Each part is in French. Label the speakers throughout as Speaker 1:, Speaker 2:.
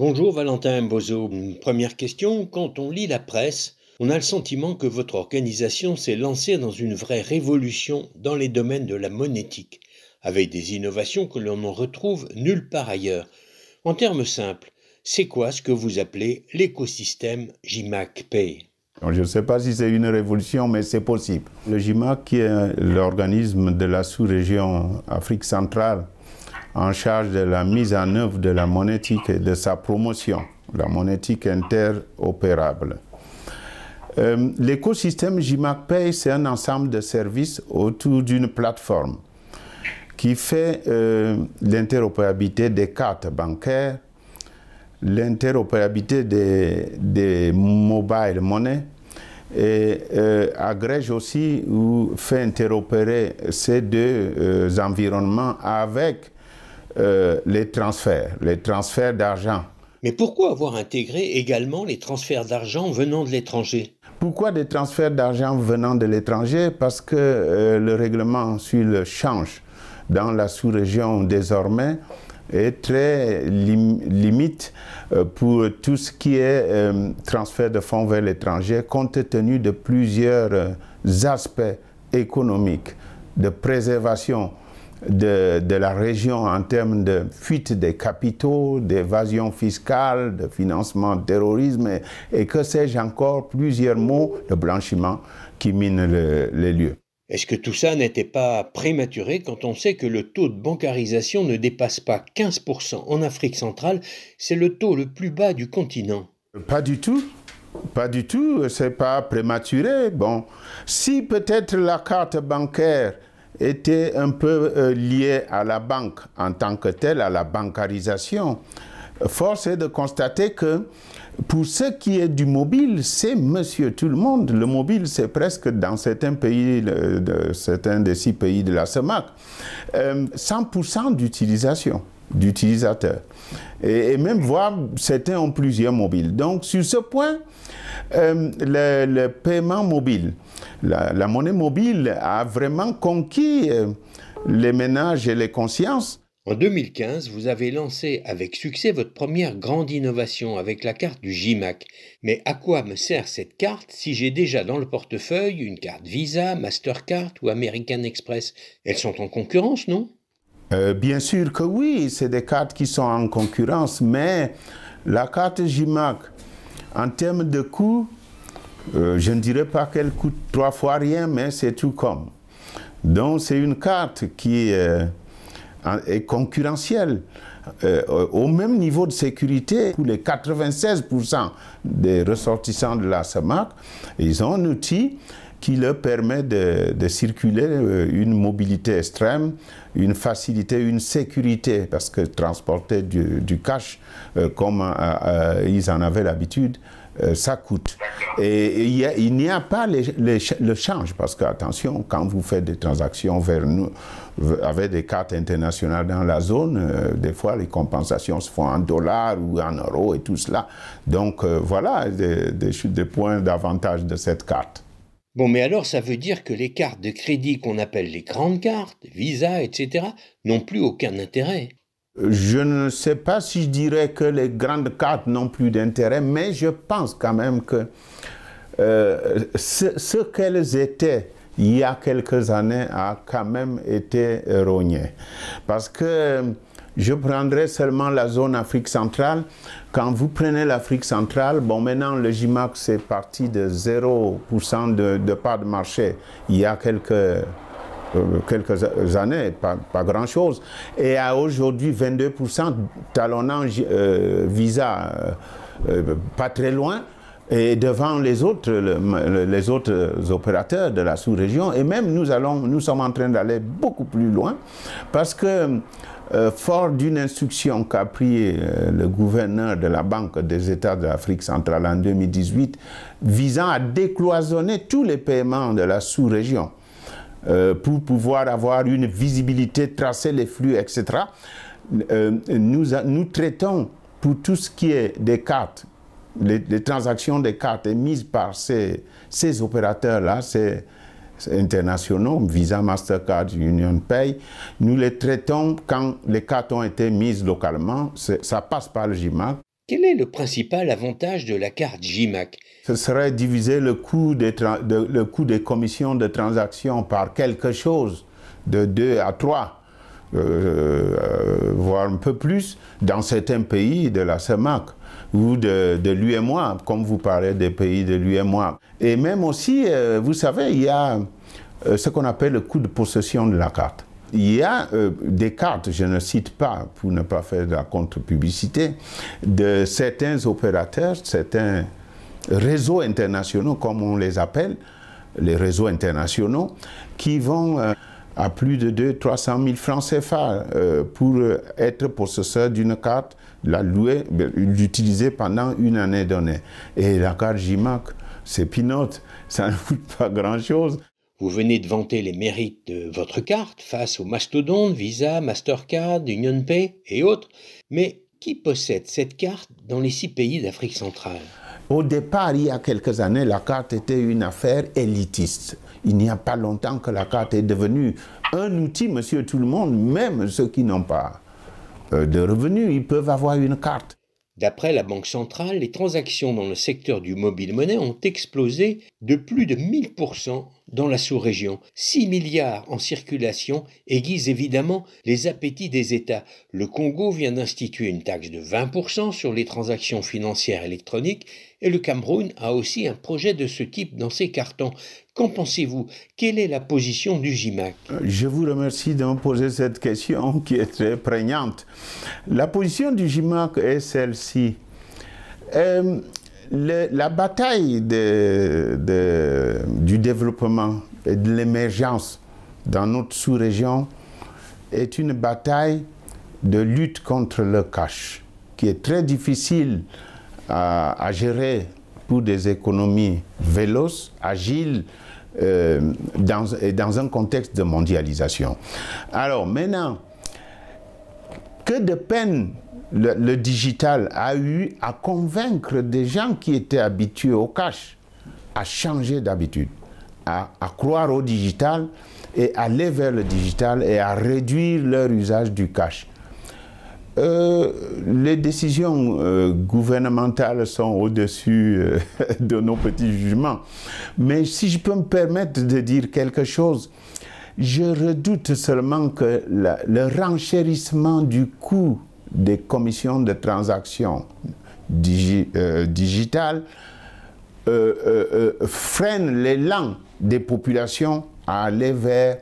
Speaker 1: Bonjour Valentin Bozo. Première question, quand on lit la presse, on a le sentiment que votre organisation s'est lancée dans une vraie révolution dans les domaines de la monétique, avec des innovations que l'on ne retrouve nulle part ailleurs. En termes simples, c'est quoi ce que vous appelez l'écosystème JMAC Pay?
Speaker 2: Je ne sais pas si c'est une révolution, mais c'est possible. Le JMAC, qui est l'organisme de la sous-région Afrique centrale, en charge de la mise en œuvre de la monétique et de sa promotion, la monétique interopérable. L'écosystème JMAC Pay, c'est un ensemble de services autour d'une plateforme qui fait l'interopérabilité des cartes bancaires, l'interopérabilité des mobile money et agrège aussi ou fait interopérer ces deux environnements avec les transferts d'argent.
Speaker 1: Mais pourquoi avoir intégré également les transferts d'argent venant de l'étranger?
Speaker 2: Pourquoi des transferts d'argent venant de l'étranger? Parce que le règlement sur le change dans la sous-région désormais est très limite pour tout ce qui est transfert de fonds vers l'étranger, compte tenu de plusieurs aspects économiques, de préservation de la région en termes de fuite des capitaux, d'évasion fiscale, de financement du terrorisme et que sais-je encore, plusieurs mots de blanchiment qui minent les lieux.
Speaker 1: Est-ce que tout ça n'était pas prématuré quand on sait que le taux de bancarisation ne dépasse pas 15% en Afrique centrale? C'est le taux le plus bas du continent.
Speaker 2: Pas du tout. Pas du tout. C'est pas prématuré. Bon, si peut-être la carte bancaire était un peu liée à la banque en tant que telle, à la bancarisation, force est de constater que pour ce qui est du mobile, c'est monsieur tout le monde. Le mobile, c'est presque dans certains pays, certains des 6 pays de la CEMAC, 100% d'utilisateurs. Et même voire certains ont plusieurs mobiles. Donc sur ce point, le paiement mobile, la monnaie mobile a vraiment conquis les ménages et les consciences.
Speaker 1: En 2015, vous avez lancé avec succès votre première grande innovation avec la carte du JMAC. Mais à quoi me sert cette carte si j'ai déjà dans le portefeuille une carte Visa, Mastercard ou American Express? Elles sont en concurrence, non?
Speaker 2: Bien sûr que oui, c'est des cartes qui sont en concurrence, mais la carte JMAC, en termes de coût, je ne dirais pas qu'elle coûte 3 fois rien, mais c'est tout comme. Donc c'est une carte qui est concurrentielle, au même niveau de sécurité. Pour les 96% des ressortissants de la CEMAC, ils ont un outil qui leur permet de circuler une mobilité extrême, une facilité, une sécurité, parce que transporter du cash comme ils en avaient l'habitude, ça coûte. Et il n'y a pas le change, parce que, attention, quand vous faites des transactions vers nous, avec des cartes internationales dans la zone, des fois les compensations se font en dollars ou en euros et tout cela. Donc voilà des points d'avantage de cette carte.
Speaker 1: Bon, mais alors ça veut dire que les cartes de crédit qu'on appelle les grandes cartes, Visa, etc., n'ont plus aucun intérêt.
Speaker 2: Je ne sais pas si je dirais que les grandes cartes n'ont plus d'intérêt, mais je pense quand même que ce qu'elles étaient il y a quelques années a quand même été rogné. Parce que je prendrai seulement la zone Afrique centrale. Quand vous prenez l'Afrique centrale, bon, maintenant le JMAC c'est parti de 0% de part de marché il y a quelques années, pas grand-chose, et à aujourd'hui 22%, talonnant Visa pas très loin, et devant les autres opérateurs de la sous-région, et même nous sommes en train d'aller beaucoup plus loin, parce que fort d'une instruction qu'a pris le gouverneur de la Banque des États de l'Afrique centrale en 2018, visant à décloisonner tous les paiements de la sous-région, pour pouvoir avoir une visibilité, tracer les flux, etc. Nous traitons pour tout ce qui est des cartes, les transactions des cartes émises par ces opérateurs-là, ces internationaux, Visa, Mastercard, Union Pay, nous les traitons quand les cartes ont été mises localement, ça passe par le JMAC.
Speaker 1: Quel est le principal avantage de la carte JIMAC?
Speaker 2: Ce serait diviser le coût des commissions de transaction par quelque chose de 2 à 3, voire un peu plus, dans certains pays de la CEMAC ou de l'UEMOA, comme vous parlez des pays de l'UEMOA. Et même aussi, vous savez, il y a ce qu'on appelle le coût de possession de la carte. Il y a des cartes, je ne cite pas pour ne pas faire de la contre-publicité, de certains opérateurs, certains réseaux internationaux, comme on les appelle, les réseaux internationaux, qui vont à plus de 200 000 à 300 000 francs CFA pour être possesseur d'une carte, la louer, l'utiliser pendant une année donnée. Et la carte JIMAC, c'est peanut, ça ne coûte pas grand-chose.
Speaker 1: Vous venez de vanter les mérites de votre carte face aux mastodontes Visa, Mastercard, UnionPay et autres, mais qui possède cette carte dans les 6 pays d'Afrique centrale?
Speaker 2: Au départ, il y a quelques années, la carte était une affaire élitiste. Il n'y a pas longtemps que la carte est devenue un outil, monsieur tout le monde, même ceux qui n'ont pas de revenus, ils peuvent avoir une carte.
Speaker 1: D'après la Banque centrale, les transactions dans le secteur du mobile monnaie ont explosé de plus de 1000% dans la sous-région. 6 milliards en circulation aiguisent évidemment les appétits des États. Le Congo vient d'instituer une taxe de 20% sur les transactions financières électroniques et le Cameroun a aussi un projet de ce type dans ses cartons. Qu'en pensez-vous? Quelle est la position du JIMAC?
Speaker 2: Je vous remercie de me poser cette question qui est très prégnante. La position du JIMAC est celle-ci. La bataille du développement et de l'émergence dans notre sous-région est une bataille de lutte contre le cash, qui est très difficile à gérer pour des économies véloces, agiles, dans un contexte de mondialisation. Alors maintenant, que de peine le digital a eu à convaincre des gens qui étaient habitués au cash à changer d'habitude, à croire au digital et aller vers le digital et à réduire leur usage du cash. Les décisions gouvernementales sont au-dessus de nos petits jugements. Mais si je peux me permettre de dire quelque chose, je redoute seulement que le renchérissement du coût des commissions de transactions digitales freine l'élan des populations à aller vers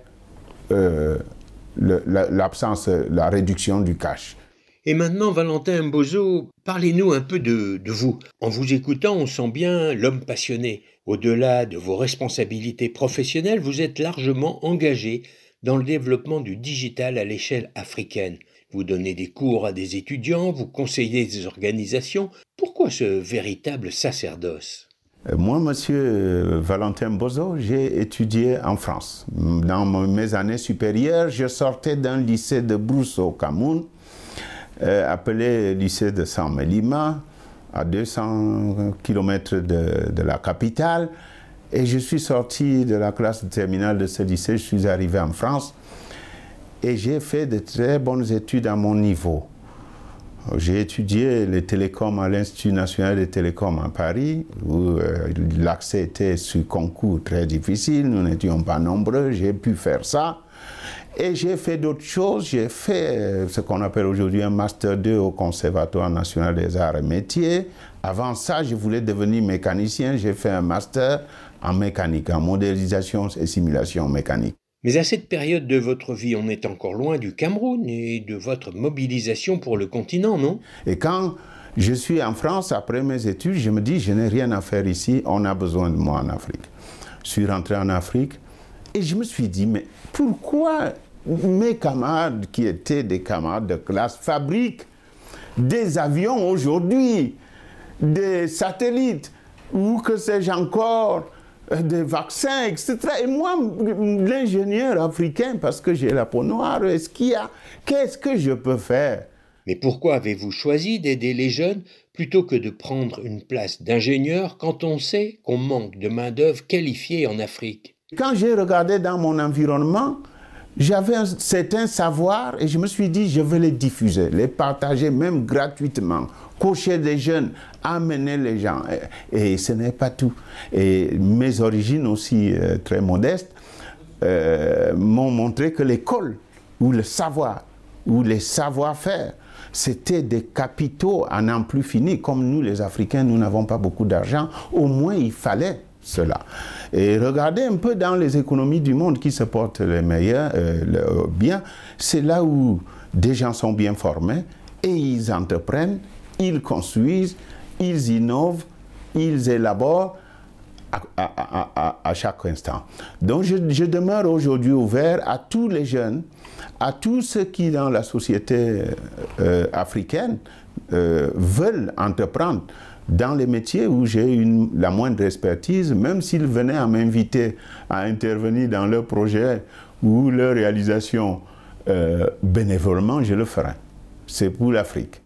Speaker 2: la réduction du cash.
Speaker 1: Et maintenant, Valentin Mbozo, parlez-nous un peu de vous. En vous écoutant, on sent bien l'homme passionné. Au-delà de vos responsabilités professionnelles, vous êtes largement engagé dans le développement du digital à l'échelle africaine. Vous donnez des cours à des étudiants, vous conseillez des organisations. Pourquoi ce véritable sacerdoce?
Speaker 2: Moi, monsieur Valentin Mbozo, j'ai étudié en France. Dans mes années supérieures, je sortais d'un lycée de Brousse au Cameroun, appelé lycée de San Melima, à 200 km de la capitale. Et je suis sorti de la classe terminale de ce lycée, je suis arrivé en France et j'ai fait de très bonnes études à mon niveau. J'ai étudié les télécoms à l'Institut national des télécoms à Paris, où l'accès était sur concours très difficile, nous n'étions pas nombreux, j'ai pu faire ça. Et j'ai fait d'autres choses, j'ai fait ce qu'on appelle aujourd'hui un Master 2 au Conservatoire national des arts et métiers. Avant ça, je voulais devenir mécanicien, j'ai fait un Master en mécanique, en modélisation et simulation mécanique.
Speaker 1: Mais à cette période de votre vie, on est encore loin du Cameroun et de votre mobilisation pour le continent, non?
Speaker 2: Et quand je suis en France, après mes études, je me dis, je n'ai rien à faire ici, on a besoin de moi en Afrique. Je suis rentré en Afrique et je me suis dit, mais pourquoi mes camarades qui étaient des camarades de classe fabriquent des avions aujourd'hui, des satellites, ou que sais-je encore, des vaccins, etc. Et moi, l'ingénieur africain, parce que j'ai la peau noire, qu'est-ce que je peux faire?
Speaker 1: Mais pourquoi avez-vous choisi d'aider les jeunes plutôt que de prendre une place d'ingénieur quand on sait qu'on manque de main-d'œuvre qualifiée en Afrique?
Speaker 2: Quand j'ai regardé dans mon environnement, j'avais un certain savoir et je me suis dit, je vais les diffuser, les partager même gratuitement, coacher des jeunes, amener les gens. Et ce n'est pas tout. Et mes origines aussi très modestes m'ont montré que l'école, ou le savoir, ou les savoir-faire, c'était des capitaux à n'en plus finir. Comme nous, les Africains, nous n'avons pas beaucoup d'argent, au moins il fallait cela. Et regardez un peu dans les économies du monde qui se portent les meilleurs, bien, c'est là où des gens sont bien formés et ils entreprennent, ils construisent, ils innovent, ils élaborent à chaque instant. Donc je demeure aujourd'hui ouvert à tous les jeunes, à tous ceux qui dans la société africaine veulent entreprendre dans les métiers où j'ai la moindre expertise, même s'ils venaient à m'inviter à intervenir dans leur projet ou leur réalisation bénévolement, je le ferai. C'est pour l'Afrique.